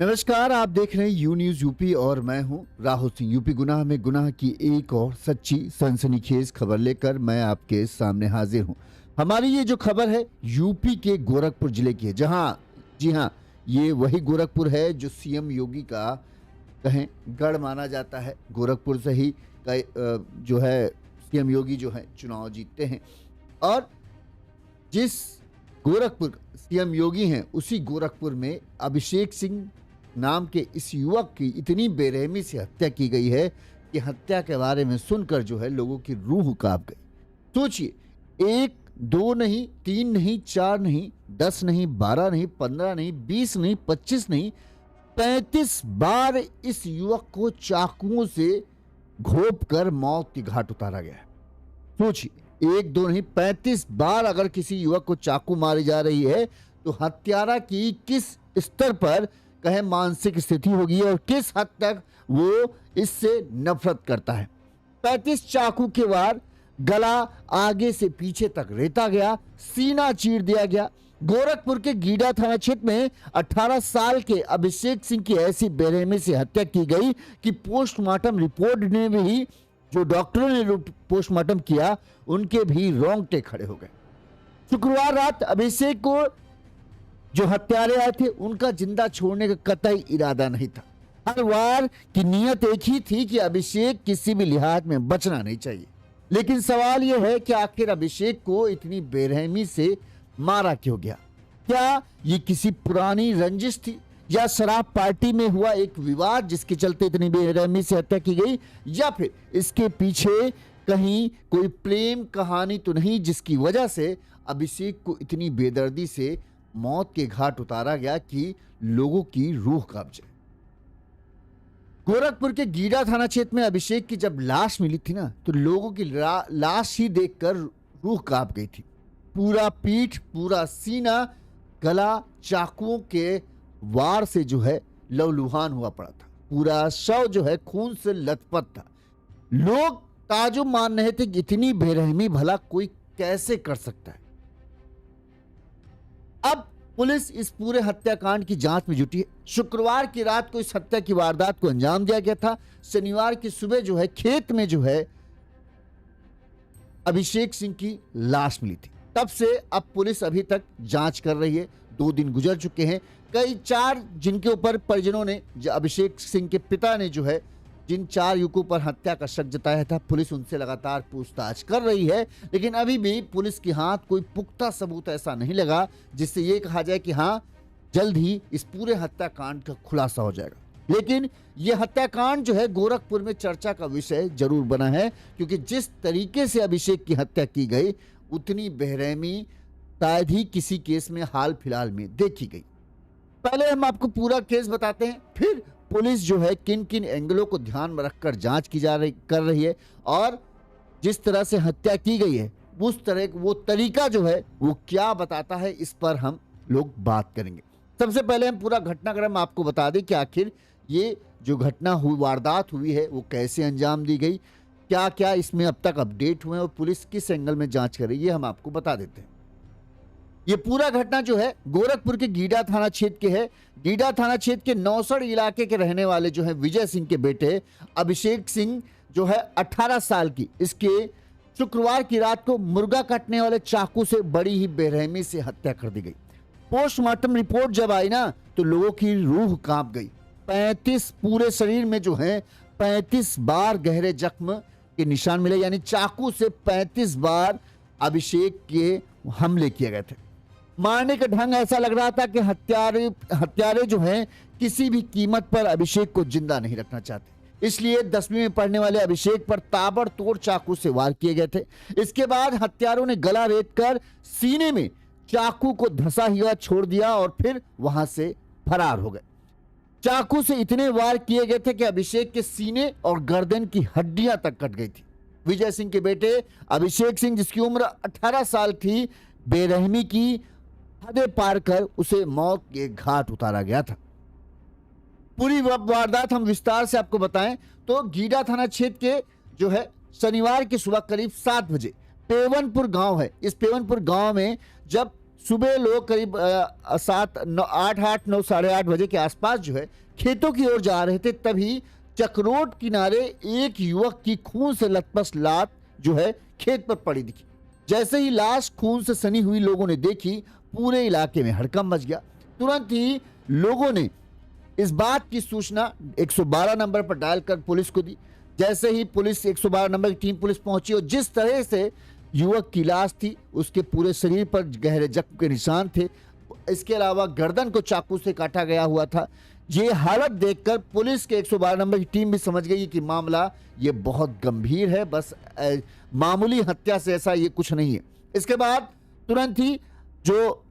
नमस्कार, आप देख रहे हैं यू न्यूज यूपी और मैं हूं राहुल सिंह। यूपी गुनाह में गुनाह की एक और सच्ची सनसनीखेज खबर लेकर मैं आपके सामने हाजिर हूं। हमारी ये जो खबर है यूपी के गोरखपुर जिले की है, जहां जी हां, ये वही गोरखपुर है जो सीएम योगी का कहें गढ़ माना जाता है। गोरखपुर से ही जो है सीएम योगी जो है चुनाव जीतते हैं और जिस गोरखपुर सीएम योगी हैं उसी गोरखपुर में अभिषेक सिंह नाम के इस युवक की इतनी बेरहमी से हत्या की गई है कि हत्या के बारे में सुनकर जो है लोगों की रूह कांप गई। सोचिए, एक दो नहीं, तीन नहीं, चार नहीं, 10 नहीं, 12 नहीं, 15 नहीं, 20 नहीं, 25 नहीं, 35 बार इस युवक को चाकुओं से घोंप कर मौत की घाट उतारा गया है। सोचिए, एक दो नहीं, 35 बार अगर किसी युवक को चाकू मारी जा रही है तो हत्यारा की किस स्तर पर कहे मानसिक स्थिति होगी और किस हद तक वो इससे नफरत करता है। 35 चाकू के वार, गला आगे से पीछे तक रेता गया, सीना चीर दिया गया। गोरखपुर के गीडा थाना क्षेत्र में 18 साल के अभिषेक सिंह की ऐसी बेरहमी से हत्या की गई कि पोस्टमार्टम रिपोर्ट ने भी, जो डॉक्टरों ने पोस्टमार्टम किया, उनके भी रोंगटे खड़े हो गए। शुक्रवार रात अभिषेक को जो हत्यारे आए थे उनका जिंदा छोड़ने का कतई इरादा नहीं था। हर वार की नियत एक ही थी कि अभिषेक किसी भी लिहाज में बचना नहीं चाहिए। लेकिन सवाल यह है कि आखिर अभिषेक को इतनी बेरहमी से मारा क्यों गया? क्या ये किसी पुरानी रंजिश थी या शराब पार्टी में हुआ एक विवाद जिसके चलते इतनी बेरहमी से हत्या की गई, या फिर इसके पीछे कहीं कोई प्रेम कहानी तो नहीं जिसकी वजह से अभिषेक को इतनी बेदर्दी से मौत के घाट उतारा गया कि लोगों की रूह कांप जाए। गोरखपुर के गीडा थाना क्षेत्र में अभिषेक की जब लाश मिली थी ना, तो लोगों की लाश ही देखकर रूह कांप गई थी। पूरा पीठ, पूरा सीना, गला चाकुओं के वार से जो है लहूलुहान हुआ पड़ा था। पूरा शव जो है खून से लथपथ था। लोग ताजुब मान रहे थे कि इतनी बेरहमी भला कोई कैसे कर सकता है। अब पुलिस इस पूरे हत्याकांड की जांच में जुटी है। शुक्रवार की रात को इस हत्या की वारदात को अंजाम दिया गया था। शनिवार की सुबह जो है खेत में जो है अभिषेक सिंह की लाश मिली थी। तब से अब पुलिस अभी तक जांच कर रही है। 2 दिन गुजर चुके हैं। कई 4 जिनके ऊपर परिजनों ने, अभिषेक सिंह के पिता ने जो है जिन 4 युवकों पर हत्या का शक जताया था, पुलिस उनसे लगातार पूछताछ कर रही है। लेकिन अभी भी पुलिस के हाथ कोई पुख्ता सबूत ऐसा नहीं लगा जिससे ये कहा जाए कि हाँ, जल्द ही इस पूरे हत्याकांड का खुलासा हो जाएगा। लेकिन यह हत्याकांड जो है गोरखपुर में चर्चा का विषय जरूर बना है, क्योंकि जिस तरीके से अभिषेक की हत्या की गई उतनी बेरहमी शायद ही किसी केस में हाल फिलहाल में देखी गई। पहले हम आपको पूरा केस बताते हैं, फिर पुलिस जो है किन किन एंगलों को ध्यान में रखकर जांच कर रही है और जिस तरह से हत्या की गई है उस तरह वो तरीका जो है वो क्या बताता है, इस पर हम लोग बात करेंगे। सबसे पहले हम पूरा घटनाक्रम आपको बता दें कि आखिर ये जो घटना हुई, वारदात हुई है, वो कैसे अंजाम दी गई, क्या क्या इसमें अब तक अपडेट हुए और पुलिस किस एंगल में जांच कर रही है, हम आपको बता देते हैं। ये पूरा घटना जो है गोरखपुर के गीडा थाना क्षेत्र के है। गीडा थाना क्षेत्र के नौसड़ इलाके के रहने वाले जो है विजय सिंह के बेटे अभिषेक सिंह जो है 18 साल की, इसके शुक्रवार की रात को मुर्गा काटने वाले चाकू से बड़ी ही बेरहमी से हत्या कर दी गई। पोस्टमार्टम रिपोर्ट जब आई ना तो लोगों की रूह कांप गई। 35 पूरे शरीर में जो है 35 बार गहरे जख्म के निशान मिले, यानी चाकू से 35 बार अभिषेक के हमले किए गए थे। मारने का ढंग ऐसा लग रहा था कि हत्यारे जो हैं किसी भी कीमत पर अभिषेक को जिंदा नहीं रखना चाहते, इसलिए 10वीं में पढ़ने वाले अभिषेक पर ताबड़तोड़ चाकू से वार किए गए थे। इसके बाद हत्यारों ने गला रेत कर सीने में चाकू को धंसा हुआ छोड़ दिया और फिर वहां से फरार हो गए। चाकू से इतने वार किए गए थे कि अभिषेक के सीने और गर्दन की हड्डियां तक कट गई थी। विजय सिंह के बेटे अभिषेक सिंह, जिसकी उम्र 18 साल थी, बेरहमी की हदें पार कर उसे मौत के घाट उतारा गया था। पूरी वारदात हम विस्तार से आपको बताएं तो गीडा थाना क्षेत्र के जो है शनिवार की सुबह करीब 7 बजे पेवनपुर गांव है। इस पेवनपुर गांव में जब सुबह लोग करीब 8 बजे के आसपास जो है खेतों की ओर जा रहे थे, तभी चक्रोट किनारे एक युवक की खून से लथपथ लाश जो है खेत पर पड़ी दिखी। जैसे ही लाश खून से सनी हुई लोगों ने देखी, पूरे इलाके में हड़कंप मच गया। तुरंत ही लोगों ने इस बात की सूचना 112 नंबर पर डायल कर पुलिस को दी। जैसे ही पुलिस 112 नंबर की टीम पुलिस पहुंची और जिस तरह से युवक की लाश थी, उसके पूरे शरीर पर गहरे जख्म के निशान थे, इसके अलावा गर्दन को चाकू से काटा गया हुआ था। ये हालत देखकर पुलिस के 112 नंबर की टीम भी समझ गई कि मामला ये बहुत गंभीर है, बस मामूली हत्या से ऐसा ये कुछ नहीं है। इसके बाद तुरंत ही जो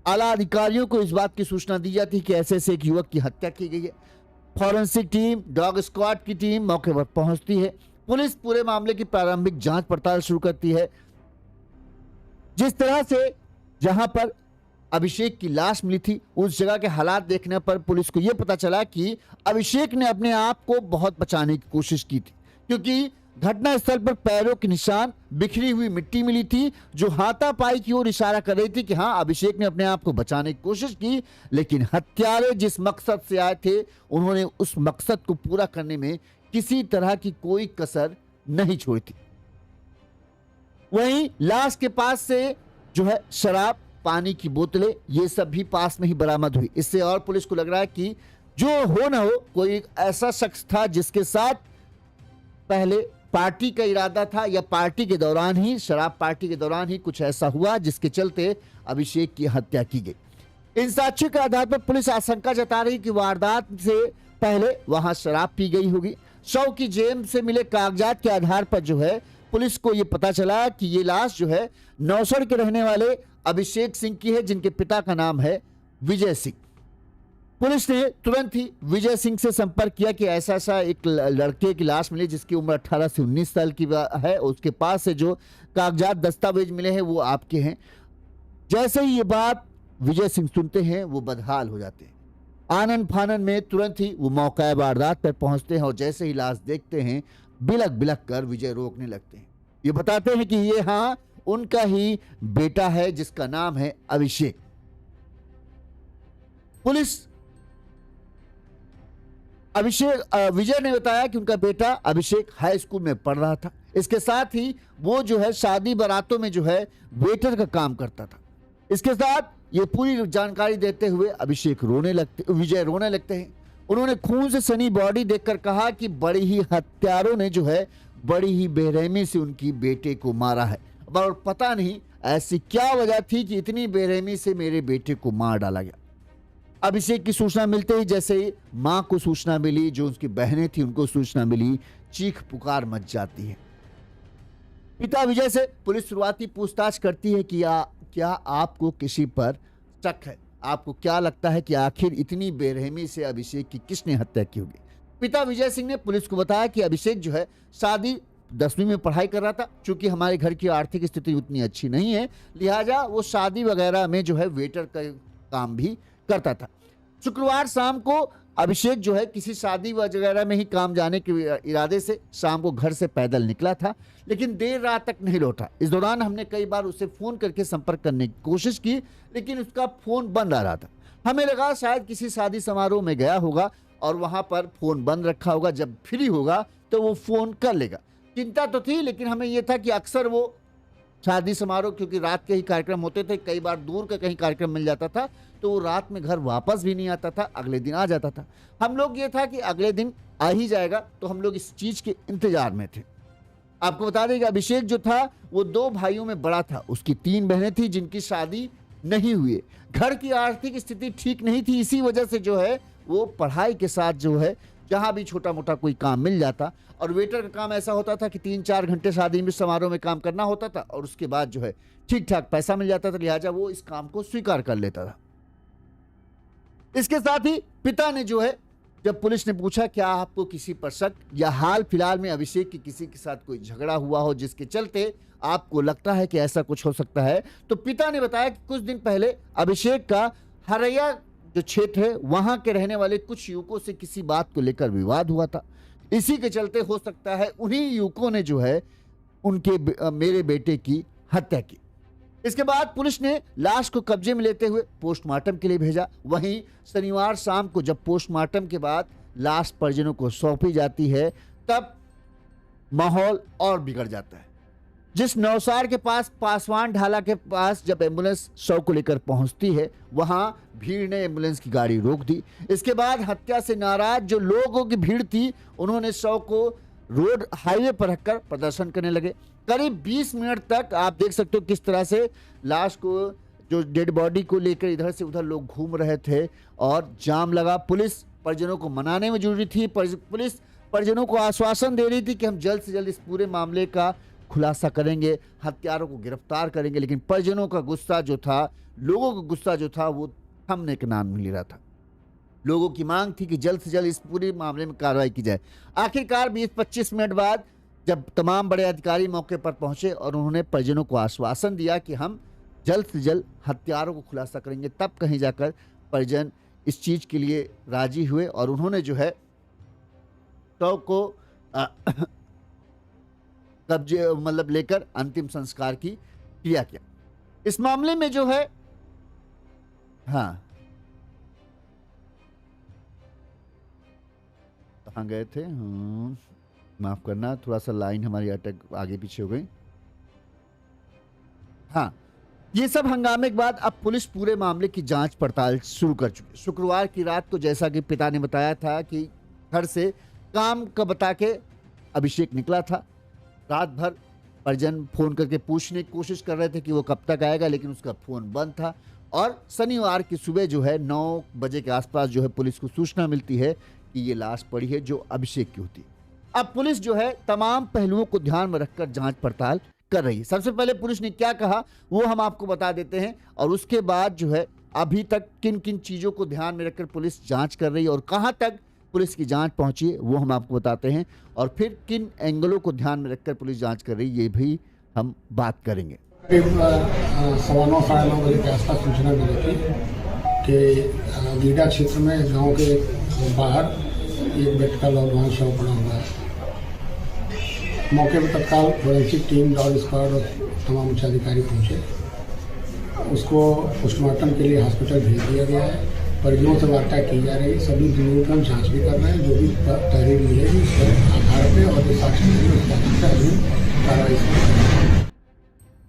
आला अधिकारियों को इस बात की सूचना दी जाती है कि ऐसे ऐसे एक युवक की हत्या की गई है। फॉरेंसिक टीम, डॉग स्क्वाड की टीम मौके पर पहुंचती है। पुलिस पूरे मामले की प्रारंभिक जांच पड़ताल शुरू करती है। जिस तरह से जहां पर अभिषेक की लाश मिली थी, उस जगह के हालात देखने पर पुलिस को यह पता चला कि अभिषेक ने अपने आप को बहुत बचाने की कोशिश की थी, क्योंकि घटना स्थल पर पैरों के निशान, बिखरी हुई मिट्टी मिली थी जो हाथापाई की ओर इशारा कर रही थी कि हाँ, अभिषेक ने अपने आप को बचाने की कोशिश की, लेकिन हत्यारे जिस मकसद से आए थे, उन्होंने उस मकसद को पूरा करने में किसी तरह की कोई कसर नहीं छोड़ी थी। वहीं लाश के पास से जो है शराब, पानी की बोतलें, ये सब भी पास में ही बरामद हुई। इससे और पुलिस को लग रहा है कि जो हो ना हो, कोई ऐसा शख्स था जिसके साथ पहले पार्टी का इरादा था, या पार्टी के दौरान ही, शराब पार्टी के दौरान ही कुछ ऐसा हुआ जिसके चलते अभिषेक की हत्या की गई। इन साक्ष्यों के आधार पर पुलिस आशंका जता रही कि वारदात से पहले वहां शराब पी गई होगी। शव की जेब से मिले कागजात के आधार पर जो है पुलिस को यह पता चला कि ये लाश जो है नौसड़ के रहने वाले अभिषेक सिंह की है, जिनके पिता का नाम है विजय सिंह। पुलिस ने तुरंत ही विजय सिंह से संपर्क किया कि ऐसा ऐसा एक लड़के की लाश मिली जिसकी उम्र 18 से 19 साल की है, उसके पास से जो कागजात दस्तावेज मिले हैं वो आपके हैं। जैसे ही ये बात विजय सिंह सुनते हैं, वो बदहाल हो जाते हैं। आनन फानन में तुरंत ही वो मौका वारदात पर पहुंचते हैं और जैसे ही लाश देखते हैं, बिलक बिलक कर विजय रोकने लगते हैं। ये बताते हैं कि ये हाँ उनका ही बेटा है जिसका नाम है अभिषेक। पुलिस विजय ने बताया कि उनका बेटा अभिषेक हाई स्कूल में पढ़ रहा था। इसके साथ ही वो जो है शादी बारातों में जो है वेटर का काम करता था। इसके साथ ये पूरी जानकारी देते हुए विजय रोने लगते हैं। उन्होंने खून से सनी बॉडी देखकर कहा कि बड़ी ही हत्यारों ने जो है बड़ी ही बेरहमी से उनकी बेटे को मारा है, और पता नहीं ऐसी क्या वजह थी कि इतनी बेरहमी से मेरे बेटे को मार डाला गया। अभिषेक की सूचना मिलते ही जैसे ही मां को सूचना मिली, जो उसकी बहनें थी उनको सूचना मिली, चीख पुकार मच जाती है। पिता विजय से पुलिस शुरुआती पूछताछ करती है कि क्या आपको किसी पर शक है? आपको क्या लगता है कि आखिर इतनी बेरहमी से अभिषेक की किसने हत्या की होगी? पिता विजय सिंह ने पुलिस को बताया कि अभिषेक जो है शादी 10वीं में पढ़ाई कर रहा था। चूंकि हमारे घर की आर्थिक स्थिति उतनी अच्छी नहीं है, लिहाजा वो शादी वगैरह में जो है वेटर का काम भी करता था। शुक्रवार शाम को अभिषेक जो है किसी शादी वगैरह में ही काम जाने के इरादे से शाम को घर से पैदल निकला था, लेकिन देर रात तक नहीं लौटा। इस दौरान हमने कई बार उसे फोन करके संपर्क करने की कोशिश की, लेकिन उसका फोन बंद आ रहा था। हमें लगा शायद किसी शादी समारोह में गया होगा और वहां पर फोन बंद रखा होगा, जब फ्री होगा तो वो फोन कर लेगा। चिंता तो थी, लेकिन हमें यह था कि अक्सर वो शादी समारोह, क्योंकि रात के ही कार्यक्रम होते थे, कई बार दूर का कहीं कार्यक्रम मिल जाता था तो वो रात में घर वापस भी नहीं आता था, अगले दिन आ जाता था। हम लोग ये था कि अगले दिन आ ही जाएगा, तो हम लोग इस चीज के इंतजार में थे। आपको बता दें कि अभिषेक जो था वो 2 भाइयों में बड़ा था। उसकी 3 बहनें थी जिनकी शादी नहीं हुई। घर की आर्थिक स्थिति ठीक नहीं थी, इसी वजह से जो है वो पढ़ाई के साथ जो है जहां भी छोटा मोटा कोई काम मिल जाता, और वेटर का काम ऐसा होता था कि 3-4 घंटे शादी में समारोह में काम करना होता था और उसके बाद जो है ठीक ठाक पैसा मिल जाता था, लिहाजा वो इस काम को स्वीकार कर लेता था। इसके साथ ही पिता ने जो है, जब पुलिस ने पूछा क्या आपको किसी पर शक या हाल फिलहाल में अभिषेक की किसी के साथ कोई झगड़ा हुआ हो जिसके चलते आपको लगता है कि ऐसा कुछ हो सकता है, तो पिता ने बताया कि कुछ दिन पहले अभिषेक का हरैया जो क्षेत्र है वहां के रहने वाले कुछ युवकों से किसी बात को लेकर विवाद हुआ था। इसी के चलते हो सकता है उन्हीं युवकों ने जो है मेरे बेटे की हत्या की। इसके बाद पुलिस ने लाश को कब्जे में लेते हुए पोस्टमार्टम के लिए भेजा। वहीं शनिवार शाम को जब पोस्टमार्टम के बाद लाश परिजनों को सौंपी जाती है तब माहौल और बिगड़ जाता है। जिस नौसार के पास पासवान ढाला के पास जब एम्बुलेंस शव को लेकर पहुंचती है वहां भीड़ ने एम्बुलेंस की गाड़ी रोक दी। इसके बाद हत्या से नाराज जो लोगों की भीड़ थी उन्होंने शव को रोड हाईवे पर रखकर प्रदर्शन करने लगे। करीब 20 मिनट तक आप देख सकते हो किस तरह से लाश को, जो डेड बॉडी को लेकर इधर से उधर लोग घूम रहे थे और जाम लगा। पुलिस परिजनों को मनाने में जुटी थी। पुलिस परिजनों को आश्वासन दे रही थी कि हम जल्द से जल्द इस पूरे मामले का खुलासा करेंगे, हत्यारों को गिरफ्तार करेंगे, लेकिन परिजनों का गुस्सा जो था, लोगों का गुस्सा जो था वो थमने के नाम नहीं ले रहा था। लोगों की मांग थी कि जल्द से जल्द इस पूरे मामले में कार्रवाई की जाए। आखिरकार 20-25 मिनट बाद जब तमाम बड़े अधिकारी मौके पर पहुंचे और उन्होंने परिजनों को आश्वासन दिया कि हम जल्द से जल्द हत्यारों को खुलासा करेंगे, तब कहीं जाकर परिजन इस चीज के लिए राजी हुए और उन्होंने जो है शव को कब्जे मतलब लेकर अंतिम संस्कार की क्रिया किया। इस मामले में जो है हाँ कहाँ गए थे, माफ करना, थोड़ा सा लाइन हमारी अटक आगे पीछे हो गई। हाँ, ये सब हंगामे के बाद अब पुलिस पूरे मामले की जांच पड़ताल शुरू कर चुकी है। शुक्रवार की रात को जैसा कि पिता ने बताया था कि घर से काम का बता के अभिषेक निकला था। रात भर परिजन फोन करके पूछने की कोशिश कर रहे थे कि वो कब तक आएगा, लेकिन उसका फोन बंद था। और शनिवार की सुबह जो है 9 बजे के आसपास जो है पुलिस को सूचना मिलती है कि ये लाश पड़ी है जो अभिषेक की होती है। अब पुलिस जो है तमाम पहलुओं को ध्यान में रखकर जांच पड़ताल कर रही है। सबसे पहले पुलिस ने क्या कहा वो हम आपको बता देते हैं और उसके बाद जो है अभी तक किन किन चीजों को ध्यान में रखकर पुलिस जांच कर रही है और कहां तक पुलिस की जांच पहुंची है वो हम आपको बताते हैं, और फिर किन एंगलों को ध्यान में रखकर पुलिस जांच कर रही है ये भी हम बात करेंगे। करीब 9:15 साढ़े 9 बजे के आसपास सूचना मिली थी कि गीडा क्षेत्र में गांव के बाहर एक व्यक्ति का लॉकडाउन शव पड़ा हुआ है। मौके पर तत्काल फोरेंसिक टीम, डॉग स्क्वाड और तमाम उच्च अधिकारी पहुंचे। उसको पोस्टमार्टम के लिए हॉस्पिटल भेज दिया गया है। परिजनों से वार्ता की जा रही है। सभी बिंदुओं पर हम जाँच भी कर रहे हैं। जो भी तहरीर मिलेगी उसके आधार पर और जो साक्ष्य मिलेंगे उसके आधार पर कार्रवाई।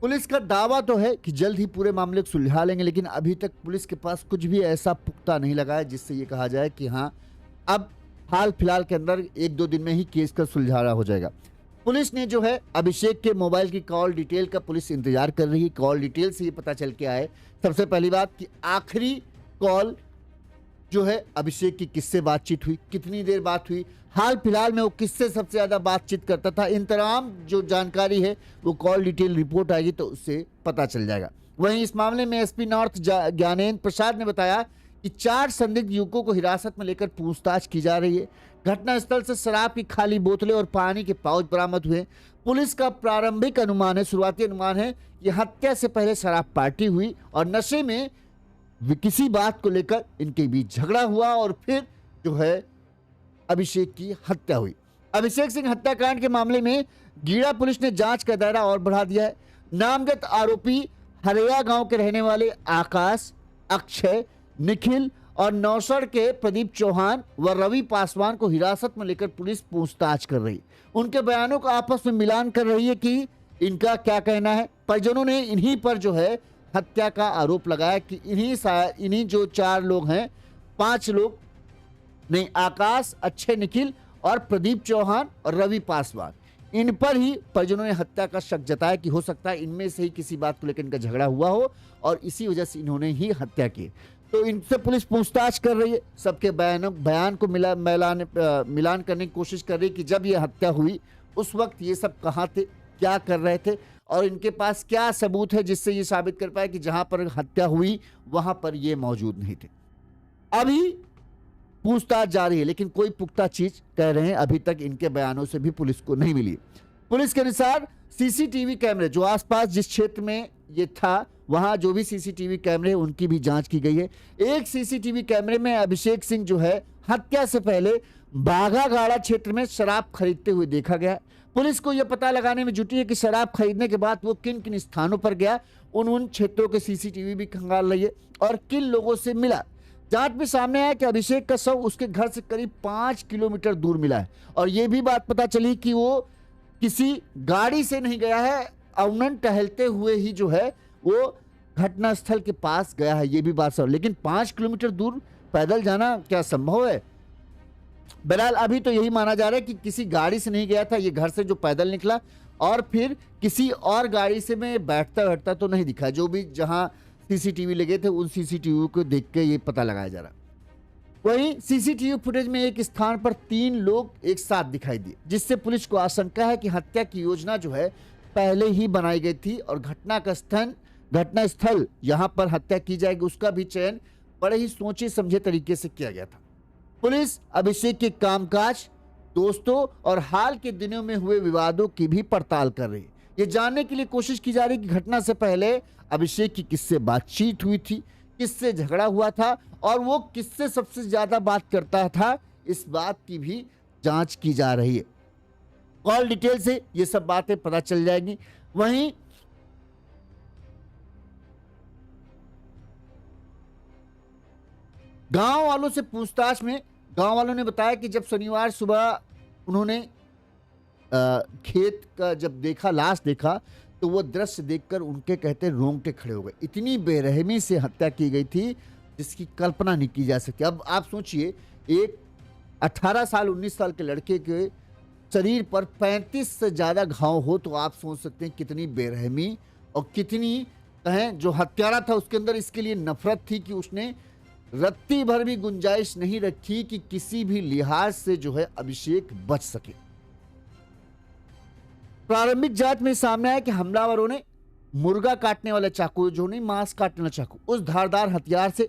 पुलिस का दावा तो है कि जल्द ही पूरे मामले को सुलझा लेंगे, लेकिन अभी तक पुलिस के पास कुछ भी ऐसा पुख्ता नहीं लगा है जिससे ये कहा जाए कि हाँ अब हाल फिलहाल के अंदर 1-2 दिन में ही केस का सुलझाना हो जाएगा। पुलिस ने जो है अभिषेक के मोबाइल की कॉल डिटेल का पुलिस इंतजार कर रही है। कॉल डिटेल से ये पता चल के आए सबसे पहली बात कि आखिरी कॉल जो है अभिषेक की किससे बातचीत हुई, कितनी देर बात हुई, हाल फिलहाल में वो किससे सबसे ज्यादा बातचीत करता था। इन तमाम जो जानकारी है वो कॉल डिटेल रिपोर्ट आएगी तो उससे पता चल जाएगा। वहीं इस मामले में एसपी नॉर्थ ज्ञानेंद्र प्रसाद ने बताया कि 4 संदिग्ध युवकों को हिरासत में लेकर पूछताछ की जा रही है। घटनास्थल से शराब की खाली बोतलें और पानी के पाउच बरामद हुए। पुलिस का प्रारंभिक अनुमान है, शुरुआती अनुमान है कि हत्या से पहले शराब पार्टी हुई और नशे में किसी बात को लेकर इनके बीच झगड़ा हुआ और फिर जो है अभिषेक की हत्या हुई। अभिषेक सिंह हत्याकांड के मामले में गीड़ा पुलिस ने जांच का दायरा और बढ़ा दिया है। नामजद आरोपी हरिया गांव के रहने वाले आकाश, अक्षय, निखिल और नौसड़ के प्रदीप चौहान व रवि पासवान को हिरासत में लेकर पुलिस पूछताछ कर रही। उनके बयानों का आपस में मिलान कर रही है कि इनका क्या कहना है। परिजनों ने इन्हीं पर जो है हत्या का आरोप लगाया कि इन्हीं जो 4 लोग हैं, 5 लोग नहीं, आकाश, अक्षय, निखिल और प्रदीप चौहान और रवि पासवान, इन पर ही परिजनों ने हत्या का शक जताया कि हो सकता है इनमें से ही किसी बात को लेकर इनका झगड़ा हुआ हो और इसी वजह से इन्होंने ही हत्या की। तो इनसे पुलिस पूछताछ कर रही है। सबके बयान को मिलान करने की कोशिश कर रही है कि जब ये हत्या हुई उस वक्त ये सब कहाँ थे, क्या कर रहे थे और इनके पास क्या सबूत है जिससे ये साबित कर पाए कि जहां पर हत्या हुई वहां पर ये मौजूद नहीं थे। अभी पूछताछ जारी है लेकिन कोई पुख्ता चीज कह रहे हैं अभी तक इनके बयानों से भी पुलिस को नहीं मिली। पुलिस के अनुसार सीसीटीवी कैमरे जो आसपास जिस क्षेत्र में ये था वहां जो भी सीसीटीवी कैमरे उनकी भी जांच की गई है। एक सीसीटीवी कैमरे में अभिषेक सिंह जो है हत्या से पहले बाघागाड़ा क्षेत्र में शराब खरीदते हुए देखा गया। पुलिस को यह पता लगाने में जुटी है कि शराब खरीदने के बाद वो किन किन स्थानों पर गया, उन क्षेत्रों के सीसीटीवी भी खंगाल रही है और किन लोगों से मिला। जांच में सामने आया कि अभिषेक का शव उसके घर से करीब 5 किलोमीटर दूर मिला है और यह भी बात पता चली कि वो किसी गाड़ी से नहीं गया है, अमूमन टहलते हुए ही जो है वो घटना स्थल के पास गया है, ये भी बात सब। लेकिन 5 किलोमीटर दूर पैदल जाना क्या संभव है? बहरहाल अभी तो यही माना जा रहा है कि किसी गाड़ी से नहीं गया था, ये घर से जो पैदल निकला और फिर किसी और गाड़ी से में बैठता तो नहीं दिखा। जो भी जहां सीसीटीवी लगे थे उन सीसीटीवी को देख के ये पता लगाया जा रहा। वहीं सीसीटीवी फुटेज में एक स्थान पर 3 लोग एक साथ दिखाई दिए, जिससे पुलिस को आशंका है कि हत्या की योजना जो है पहले ही बनाई गई थी और घटना स्थल यहां पर हत्या की जाएगी उसका भी चयन बड़े ही सोचे समझे तरीके से किया गया था। पुलिस अभिषेक के कामकाज, दोस्तों और हाल के दिनों में हुए विवादों की भी पड़ताल कर रही है। ये जानने के लिए कोशिश की जा रही है कि घटना से पहले अभिषेक की किससे बातचीत हुई थी, किससे झगड़ा हुआ था और वो किससे सबसे ज्यादा बात करता था, इस बात की भी जांच की जा रही है। कॉल डिटेल से ये सब बातें पता चल जाएंगी। वहीं गांव वालों से पूछताछ में गांव वालों ने बताया कि जब शनिवार सुबह उन्होंने खेत का जब देखा, लाश देखा, तो वो दृश्य देखकर उनके कहते रोंगटे खड़े हो गए। इतनी बेरहमी से हत्या की गई थी जिसकी कल्पना नहीं की जा सकती। अब आप सोचिए, एक 18 साल 19 साल के लड़के के शरीर पर 35 से ज़्यादा घाव हो तो आप सोच सकते हैं कितनी बेरहमी और कितनी कहें जो हत्यारा था उसके अंदर इसके लिए नफरत थी कि उसने रत्ती भर भी गुंजाइश नहीं रखी कि किसी भी लिहाज से जो है अभिषेक बच सके। प्रारंभिक जांच में सामने आया कि हमलावरों ने मुर्गा काटने वाला चाकू, जो नहीं मांस काटने वाला चाकू, उस धारदार हथियार से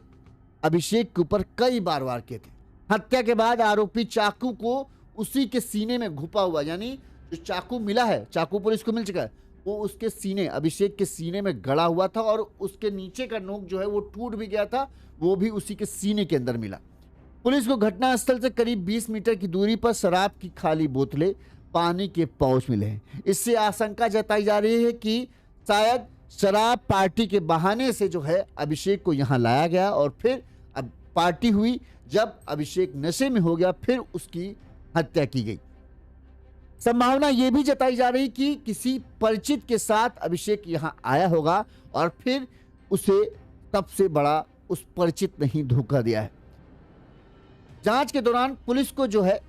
अभिषेक के ऊपर कई बार वार किए थे। हत्या के बाद आरोपी चाकू को उसी के सीने में घुपा हुआ, यानी जो चाकू मिला है, चाकू पुलिस को मिल चुका है, वो उसके सीने, अभिषेक के सीने में गड़ा हुआ था और उसके नीचे का नोक जो है वो टूट भी गया था, वो भी उसी के सीने के अंदर मिला। पुलिस को घटनास्थल से करीब 20 मीटर की दूरी पर शराब की खाली बोतलें, पानी के पाउच मिले हैं। इससे आशंका जताई जा रही है कि शायद शराब पार्टी के बहाने से जो है अभिषेक को यहाँ लाया गया और फिर अब पार्टी हुई, जब अभिषेक नशे में हो गया फिर उसकी हत्या की गई। संभावना यह भी जताई जा रही कि किसी परिचित के साथ अभिषेक यहाँ आया होगा और फिर उसे तब से बड़ा उस परिचित ने ही धोखा दिया है। जांच के दौरान पुलिस को जो है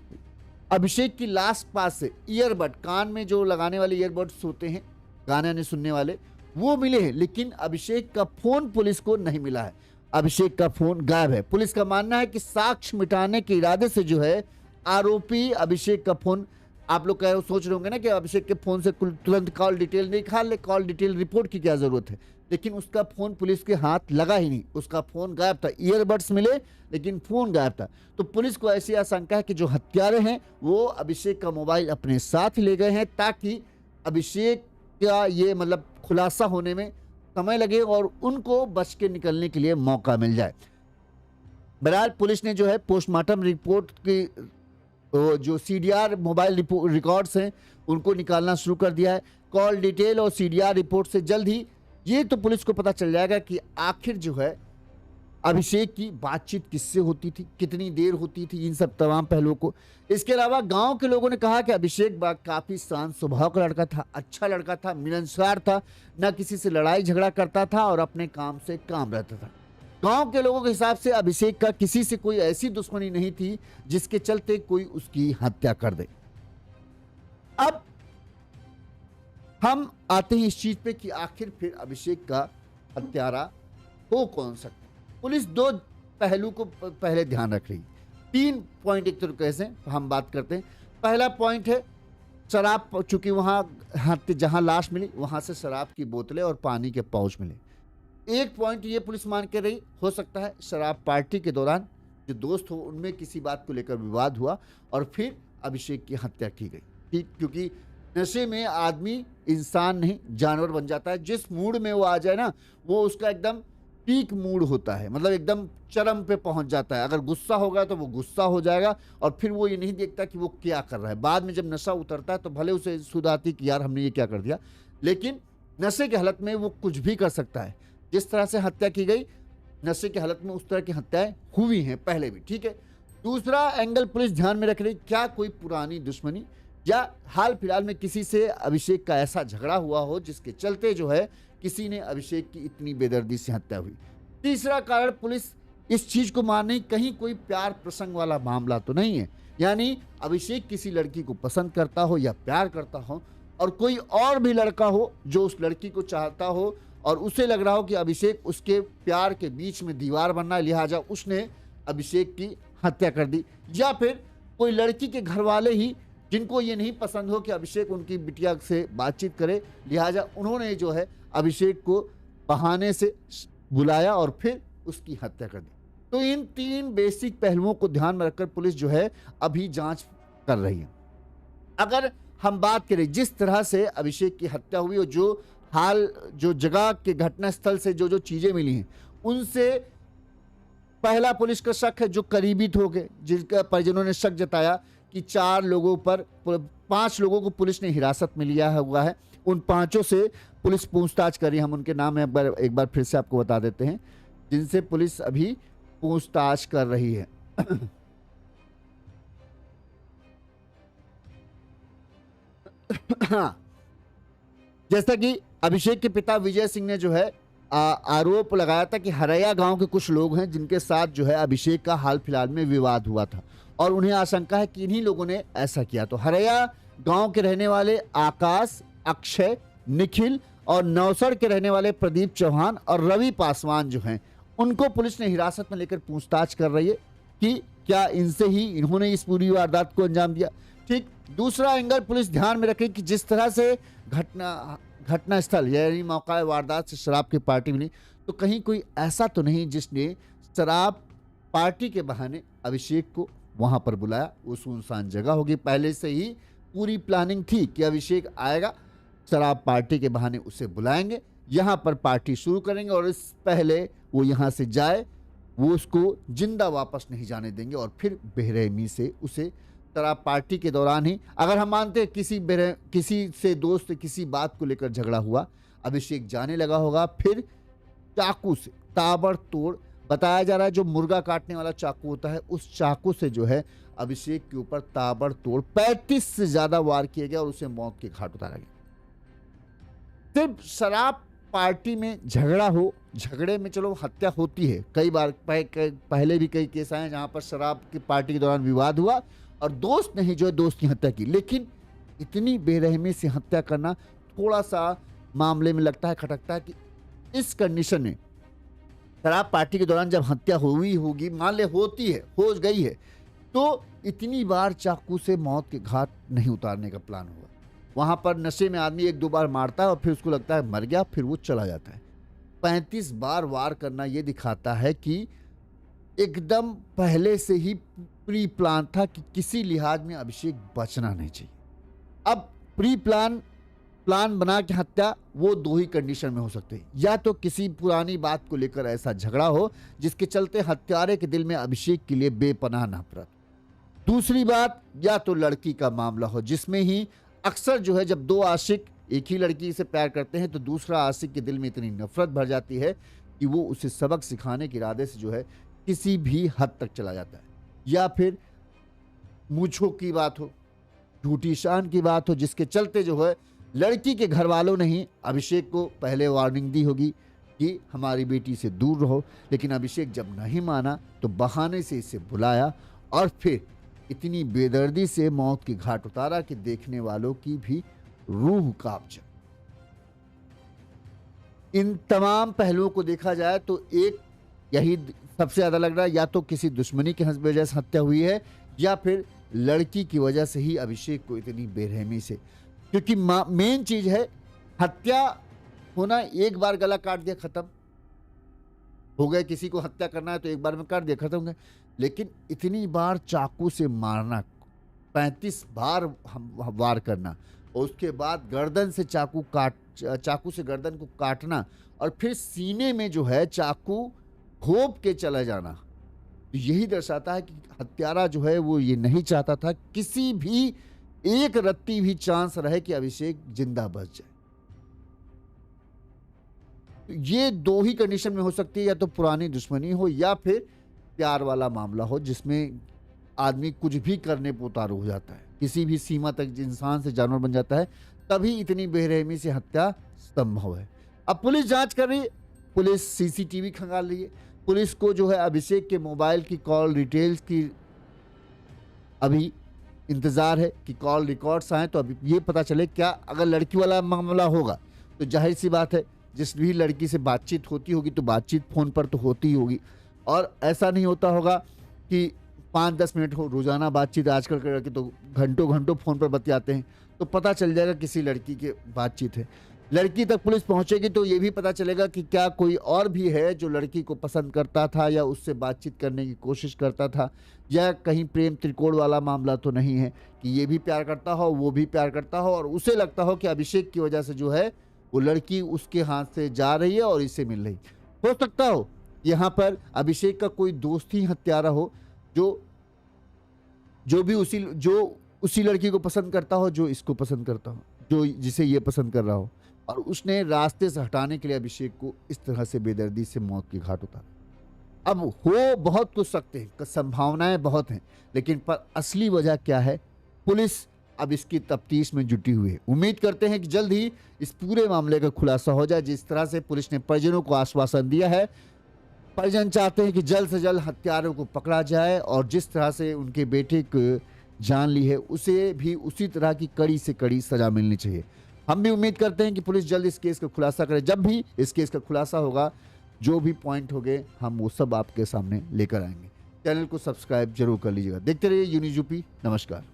अभिषेक की लाश पास से ईयरबड, कान में जो लगाने वाले ईयरबड्स होते हैं गाने सुनने वाले, वो मिले हैं, लेकिन अभिषेक का फोन पुलिस को नहीं मिला है। अभिषेक का फोन गायब है। पुलिस का मानना है कि साक्ष्य मिटाने के इरादे से जो है आरोपी अभिषेक का फोन, आप लोग सोच रहे होंगे ना कि अभिषेक के फोन से तुरंत कॉल डिटेल निकाल ले, कॉल डिटेल रिपोर्ट की क्या जरूरत है, लेकिन उसका फोन पुलिस के हाथ लगा ही नहीं, उसका फोन गायब था। ईयरबड्स मिले लेकिन फोन गायब था। तो पुलिस को ऐसी आशंका है कि जो हत्यारे हैं वो अभिषेक का मोबाइल अपने साथ ले गए हैं ताकि अभिषेक का ये मतलब खुलासा होने में समय लगे और उनको बच के निकलने के लिए मौका मिल जाए। बहरहाल पुलिस ने जो है पोस्टमार्टम रिपोर्ट की जो सीडीआर मोबाइल रिकॉर्ड्स हैं उनको निकालना शुरू कर दिया है। कॉल डिटेल और सीडीआर रिपोर्ट से जल्द ही ये तो पुलिस को पता चल जाएगा कि आखिर जो है अभिषेक की बातचीत किससे होती थी, कितनी देर होती थी, इन सब तमाम पहलुओं को। इसके अलावा गांव के लोगों ने कहा कि अभिषेक काफी शांत स्वभाव का लड़का था, अच्छा लड़का था, मिलनसार था, न किसी से लड़ाई झगड़ा करता था और अपने काम से काम रहता था। गांव के लोगों के हिसाब से अभिषेक का किसी से कोई ऐसी दुश्मनी नहीं थी जिसके चलते कोई उसकी हत्या कर दे। अब हम आते हैं इस चीज पे कि आखिर फिर अभिषेक का हत्यारा हो कौन सकता। पुलिस 2 पहलू को पहले ध्यान रख रही है। 3 पॉइंट एक तरीके से हम बात करते हैं। पहला पॉइंट है शराब, चूंकि वहां जहां लाश मिली वहां से शराब की बोतलें और पानी के पाउच मिले। एक पॉइंट ये पुलिस मान के रही, हो सकता है शराब पार्टी के दौरान जो दोस्त हो उनमें किसी बात को लेकर विवाद हुआ और फिर अभिषेक की हत्या की गई। ठीक, क्योंकि नशे में आदमी इंसान नहीं जानवर बन जाता है। जिस मूड में वो आ जाए ना, वो उसका एकदम पीक मूड होता है, मतलब एकदम चरम पे पहुंच जाता है। अगर गुस्सा होगा तो वो गुस्सा हो जाएगा और फिर वो ये नहीं देखता कि वो क्या कर रहा है। बाद में जब नशा उतरता है तो भले उसे सुध आती कि यार हमने ये क्या कर दिया, लेकिन नशे की हालत में वो कुछ भी कर सकता है। जिस तरह से हत्या की गई नशे की हालत में, उस तरह की हत्याएं हुई हैं पहले भी, ठीक है। दूसरा एंगल पुलिस ध्यान में रख रही, क्या कोई पुरानी दुश्मनी या हाल फिलहाल में किसी से अभिषेक का ऐसा झगड़ा हुआ हो जिसके चलते जो है किसी ने अभिषेक की इतनी बेदर्दी से हत्या हुई। तीसरा कारण पुलिस इस चीज को मान रही, कहीं कोई प्यार प्रसंग वाला मामला तो नहीं है, यानी अभिषेक किसी लड़की को पसंद करता हो या प्यार करता हो और कोई और भी लड़का हो जो उस लड़की को चाहता हो और उसे लग रहा हो कि अभिषेक उसके प्यार के बीच में दीवार बनना है, लिहाजा उसने अभिषेक की हत्या कर दी। या फिर कोई लड़की के घर वाले ही जिनको ये नहीं पसंद हो कि अभिषेक उनकी बिटिया से बातचीत करे, लिहाजा उन्होंने जो है अभिषेक को बहाने से बुलाया और फिर उसकी हत्या कर दी। तो इन तीन बेसिक पहलुओं को ध्यान में रखकर पुलिस जो है अभी जांच कर रही है। अगर हम बात करें जिस तरह से अभिषेक की हत्या हुई और जो जगह के घटनास्थल से जो चीजें मिली हैं, उनसे पहला पुलिस का शक है जो करीबी लोग हैं, जिनका परिजनों ने शक जताया कि 5 लोगों को पुलिस ने हिरासत में लिया हुआ है। उन 5 से पुलिस पूछताछ कर रही है। हम उनके नाम एक बार फिर से आपको बता देते हैं जिनसे पुलिस अभी पूछताछ कर रही है। हाँ, जैसा कि अभिषेक के पिता विजय सिंह ने जो है आरोप लगाया था कि हरैया गांव के कुछ लोग हैं जिनके साथ जो है अभिषेक का हाल फिलहाल में विवाद हुआ था और उन्हें आशंका है कि इन्हीं लोगों ने ऐसा किया। तो हरैया गांव के रहने वाले आकाश, अक्षय, निखिल और नौसर के रहने वाले प्रदीप चौहान और रवि पासवान जो हैं, उनको पुलिस ने हिरासत में लेकर पूछताछ कर रही है कि क्या इनसे ही इन्होंने इस पूरी वारदात को अंजाम दिया। ठीक, दूसरा एंगल पुलिस ध्यान में रखे कि जिस तरह से घटनास्थल यानी मौका वारदात से शराब की पार्टी मिली, तो कहीं कोई ऐसा तो नहीं जिसने शराब पार्टी के बहाने अभिषेक को वहां पर बुलाया। वो सुनसान जगह होगी, पहले से ही पूरी प्लानिंग थी कि अभिषेक आएगा, शराब पार्टी के बहाने उसे बुलाएंगे, यहाँ पर पार्टी शुरू करेंगे और इस पहले वो यहाँ से जाए वो उसको जिंदा वापस नहीं जाने देंगे और फिर बेरहमी से उसे शराब पार्टी के दौरान ही, अगर हम मानते हैं किसी से दोस्त किसी बात को लेकर झगड़ा हुआ, अभिषेक जाने लगा होगा, फिर चाकू से ताबड़तोड़, बताया जा रहा है जो मुर्गा काटने वाला चाकू होता है उस चाकू से जो है अभिषेक के ऊपर ताबड़तोड़ 35 से ज्यादा वार किए गए और उसे मौत के घाट उतारा गया। सिर्फ शराब पार्टी में झगड़ा हो, झगड़े में चलो हत्या होती है, कई बार पहले भी कई केस आए जहां पर शराब की पार्टी के दौरान विवाद हुआ और दोस्त ने ही जो है दोस्त की हत्या की, लेकिन इतनी बेरहमी से हत्या करना थोड़ा सा मामले में लगता है, खटकता है कि इस कंडीशन में शराब पार्टी के दौरान जब हत्या हुई होगी, मान ले होती है, हो गई है, तो इतनी बार चाकू से मौत के घाट नहीं उतारने का प्लान हुआ। वहां पर नशे में आदमी 1-2 बार मारता है और फिर उसको लगता है मर गया, फिर वो चला जाता है। 35 बार वार करना ये दिखाता है कि एकदम पहले से ही प्री प्लान था कि किसी लिहाज में अभिषेक बचना नहीं चाहिए। अब प्री प्लान बना के हत्या वो 2 ही कंडीशन में हो सकते हैं, या तो किसी पुरानी बात को लेकर ऐसा झगड़ा हो जिसके चलते हत्यारे के दिल में अभिषेक के लिए बेपनाह नफरत। दूसरी बात, या तो लड़की का मामला हो जिसमें ही अक्सर जो है जब 2 आशिक एक ही लड़की से प्यार करते हैं तो दूसरा आशिक के दिल में इतनी नफरत भर जाती है कि वो उसे सबक सिखाने के इरादे से जो है किसी भी हद तक चला जाता है। या फिर मूंछों की बात हो, झूठी शान की बात हो, जिसके चलते जो है लड़की के घर वालों ने ही अभिषेक को पहले वार्निंग दी होगी कि हमारी बेटी से दूर रहो, लेकिन अभिषेक जब नहीं माना तो बहाने से इसे बुलाया और फिर इतनी बेदर्दी से मौत के घाट उतारा कि देखने वालों की भी रूह कांप जाए। इन तमाम पहलुओं को देखा जाए तो एक यही सबसे ज्यादा लग रहा है, या तो किसी दुश्मनी की वजह से हत्या हुई है या फिर लड़की की वजह से ही अभिषेक को इतनी बेरहमी से, क्योंकि मेन चीज है हत्या होना, एक बार गला काट दिया खत्म हो गए, किसी को हत्या करना है तो एक बार में काट दिया खत्म हो गया, लेकिन इतनी बार चाकू से मारना, 35 बार वार करना और उसके बाद गर्दन से चाकू से गर्दन को काटना और फिर सीने में जो है चाकू घोंप के चला जाना, तो यही दर्शाता है कि हत्यारा जो है वो ये नहीं चाहता था किसी भी एक रत्ती भी चांस रहे कि अभिषेक जिंदा बच जाए। ये दो ही कंडीशन में हो सकती है, या तो पुरानी दुश्मनी हो या फिर प्यार वाला मामला हो जिसमें आदमी कुछ भी करने पर उतारू हो जाता है, किसी भी सीमा तक इंसान से जानवर बन जाता है, तभी इतनी बेरहमी से हत्या संभव है। अब पुलिस जांच कर रही है, पुलिस सीसीटीवी खंगाल रही है, पुलिस को जो है अभिषेक के मोबाइल की कॉल डिटेल्स की अभी इंतजार है कि कॉल रिकॉर्ड्स आए तो अभी ये पता चले क्या। अगर लड़की वाला मामला होगा तो जाहिर सी बात है, जिस भी लड़की से बातचीत होती होगी तो बातचीत फ़ोन पर तो होती ही होगी, और ऐसा नहीं होता होगा कि 5-10 मिनट हो, रोज़ाना बातचीत आजकल के लड़के तो घंटों घंटों फ़ोन पर बतियाते हैं, तो पता चल जाएगा किसी लड़की की बातचीत है। लड़की तक पुलिस पहुंचेगी तो ये भी पता चलेगा कि क्या कोई और भी है जो लड़की को पसंद करता था या उससे बातचीत करने की कोशिश करता था, या कहीं प्रेम त्रिकोण वाला मामला तो नहीं है कि ये भी प्यार करता हो, वो भी प्यार करता हो, और उसे लगता हो कि अभिषेक की वजह से जो है वो लड़की उसके हाथ से जा रही है और इससे मिल रही। हो सकता हो यहाँ पर अभिषेक का कोई दोस्त ही हत्यारा हो जो भी उसी लड़की को पसंद करता हो, जो इसको पसंद करता हो, जो जिसे ये पसंद कर रहा हो, और उसने रास्ते से हटाने के लिए अभिषेक को इस तरह से बेदर्दी से मौत के घाट उतारा। अब हो बहुत कुछ सकते हैं, संभावनाएं बहुत हैं, लेकिन पर असली वजह क्या है, पुलिस अब इसकी तफ्तीश में जुटी हुई है। उम्मीद करते हैं कि जल्द ही इस पूरे मामले का खुलासा हो जाए। जिस तरह से पुलिस ने परिजनों को आश्वासन दिया है, परिजन चाहते हैं कि जल्द से जल्द हत्यारों को पकड़ा जाए, और जिस तरह से उनके बेटे को जान ली है उसे भी उसी तरह की कड़ी से कड़ी सजा मिलनी चाहिए। हम भी उम्मीद करते हैं कि पुलिस जल्द इस केस का खुलासा करे। जब भी इस केस का खुलासा होगा, जो भी पॉइंट होंगे हम वो सब आपके सामने लेकर आएंगे। चैनल को सब्सक्राइब जरूर कर लीजिएगा। देखते रहिए यूनिज़ यूपी। नमस्कार।